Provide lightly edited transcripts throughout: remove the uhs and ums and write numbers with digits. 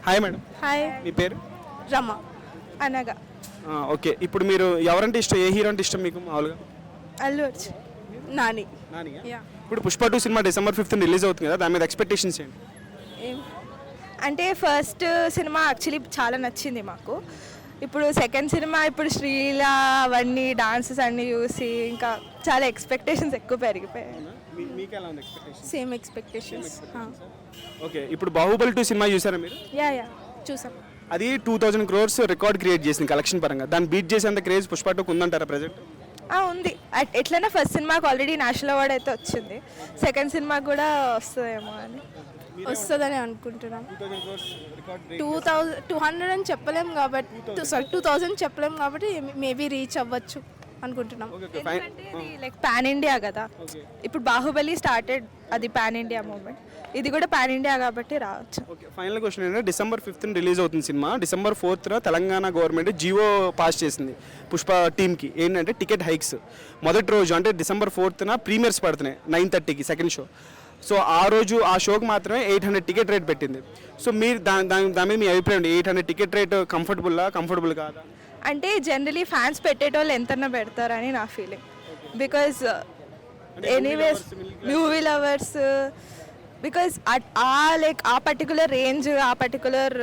Hi madam. Hi మీ పేరు? రమ అనగా okay. ఇప్పుడు మీరు ఎవరంటే ఇష్టం, ఏ హీరో అంటే ఇష్టం మీకు మామూలుగా? అల్లు అర్జున్ నాని నానియా? యా ఇప్పుడు Pushpa 2 cinema December 5th release అవుతుంది కదా, దాని మీద ఎక్స్పెక్టేషన్స్ ఏంటి? ఏం అంటే ఫస్ట్ సినిమా యాక్చువల్లీ చాలా నచ్చింది మాకు. ఇప్పుడు సెకండ్ సినిమా ఇప్పుడు శ్రీలా అవన్నీ డాన్సెస్ అన్నీ చూసి ఇంకా చాలా ఎక్స్పెక్టేషన్స్ ఎక్కువ పెరిగిపోయాయి. మీకు ఎలా ఉంది ఎక్స్పెక్టేషన్? Same expectations. ఓకే. ఇప్పుడు బాహుబలి 2 సినిమా చూసారా మీరు? యా చూసాం. అది 2000 crores రికార్డ్ క్రియేట్ చేసింది కలెక్షన్ పరంగా. దాన్ని బీట్ చేసేంత క్రేజ్ పుష్ప 2కి ఉందంటారా ప్రజెంట్? ఉంది. ఎట్లైనా ఫస్ట్ సినిమాకి ఆల్రెడీ నేషనల్ అవార్డ్ అయితే వచ్చింది, సెకండ్ సినిమా కూడా వస్తుందేమో అని వస్తుందని అనుకుంటున్నాను. 200 అని చెప్పలేం కాబట్టి 2000 చెప్పలేం కాబట్టి మేబీ రీచ్ అవ్వచ్చు అనుకుంటున్నాం. లైక్ పాన్ ఇండియా కదా, ఇప్పుడు బాహుబలి స్టార్టెడ్, అది పాన్ ఇండియా మూమెంట్, ఇది కూడా పాన్ ఇండియా కాబట్టి రావచ్చు. ఓకే. ఫైనల్ క్వశ్చన్ ఏంటంటే December 5th రిలీజ్ అవుతుంది సినిమా. December 4th Telangana government GO pass చేసింది పుష్ప టీమ్కి. ఏంటంటే టికెట్ హైక్స్. మొదటి రోజు అంటే December 4th ప్రీమియర్స్ పడుతున్నాయి 9:30కి సెకండ్ షో. సో ఆ రోజు ఆ షోకి మాత్రమే 800 టికెట్ రేట్ పెట్టింది. సో మీరు దాని మీద మీ అభిప్రాయం ఏంటి? 800 టికెట్ రేట్ కంఫర్టబుల్ కాదా? అంటే జనరలీ ఫ్యాన్స్ పెట్టేటోళ్ళు ఎంతన్నా పెడతారని నా feeling. Because anyways movie lovers, because ఆ పర్టికులర్ రేంజ్, ఆ పర్టికులర్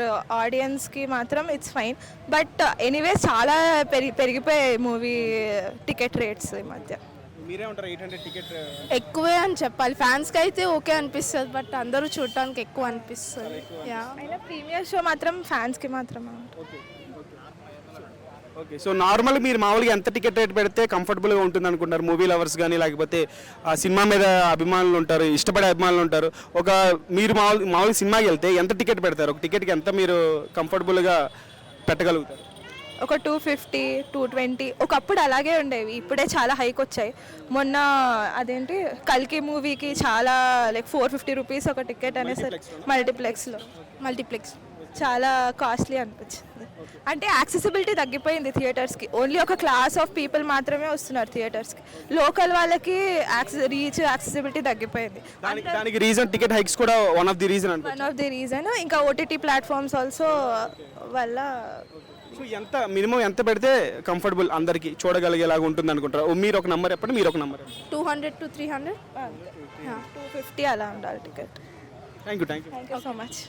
ఆడియన్స్కి మాత్రం ఇట్స్ ఫైన్. బట్ ఎనీవేస్ చాలా పెరిగిపోయాయి మూవీ టికెట్ రేట్స్ ఈ మధ్య. మీరేమంటారు? 800 టికెట్ ఎక్కువే అని చెప్పాలి. ఫ్యాన్స్కి అయితే ఓకే అనిపిస్తుంది, బట్ అందరూ చూడటానికి ఎక్కువ అనిపిస్తుంది. అయినా ప్రీమియర్ షో మాత్రం ఫ్యాన్స్కి మాత్రమే. ఓకే. సో నార్మల్ మీరు మామూలుగా ఎంత టికెట్ రేట్ పెడితే కంఫర్టబుల్గా ఉంటుంది అనుకుంటారు? మూవీ లవర్స్ కానీ లేకపోతే ఆ సినిమా మీద అభిమానులు ఉంటారు, ఇష్టపడే అభిమానులు ఉంటారు. మీరు మామూలుగా సినిమాకి వెళ్తే ఎంత టికెట్ పెడతారు? ఒక టికెట్కి ఎంత మీరు కంఫర్టబుల్గా పెట్టగలుగుతారు? ఒక 250, 220 ఒకప్పుడు అలాగే ఉండేవి, ఇప్పుడే చాలా హైక్ వచ్చాయి. మొన్న అదేంటి కల్కి మూవీకి చాలా లైక్ 450 రూపీస్ ఒక టికెట్ అనేసరి మల్టీప్లెక్స్ చాలా కాస్ట్లీ అనిపించింది. అంటే యాక్సెసిబిలిటీ తగ్గిపోయింది థియేటర్స్కి. ఓన్లీ ఒక క్లాస్ ఆఫ్ పీపుల్ మాత్రమే వస్తున్నారు థియేటర్స్కి. లోకల్ వాళ్ళకి యాక్సెసిబిలిటీ తగ్గిపోయింది. దానికి రీజన్ టికెట్ హైక్స్ కూడా వన్ ఆఫ్ ది రీజన్. ఇంకా ఓటీటీ ప్లాట్ఫామ్స్ ఆల్సో వల్ల. సో మినిమం ఎంత పెడితే కంఫర్టబుల్ అందరికి చూడగలిగేలాగా ఉంటుంది అనుకుంటారు? మీరు ఒక నెంబర్ చెప్పండి. మీరు ఒక నెంబర్. 200 to 300, 250 అలా ఉండాలి ticket. Thank you so much.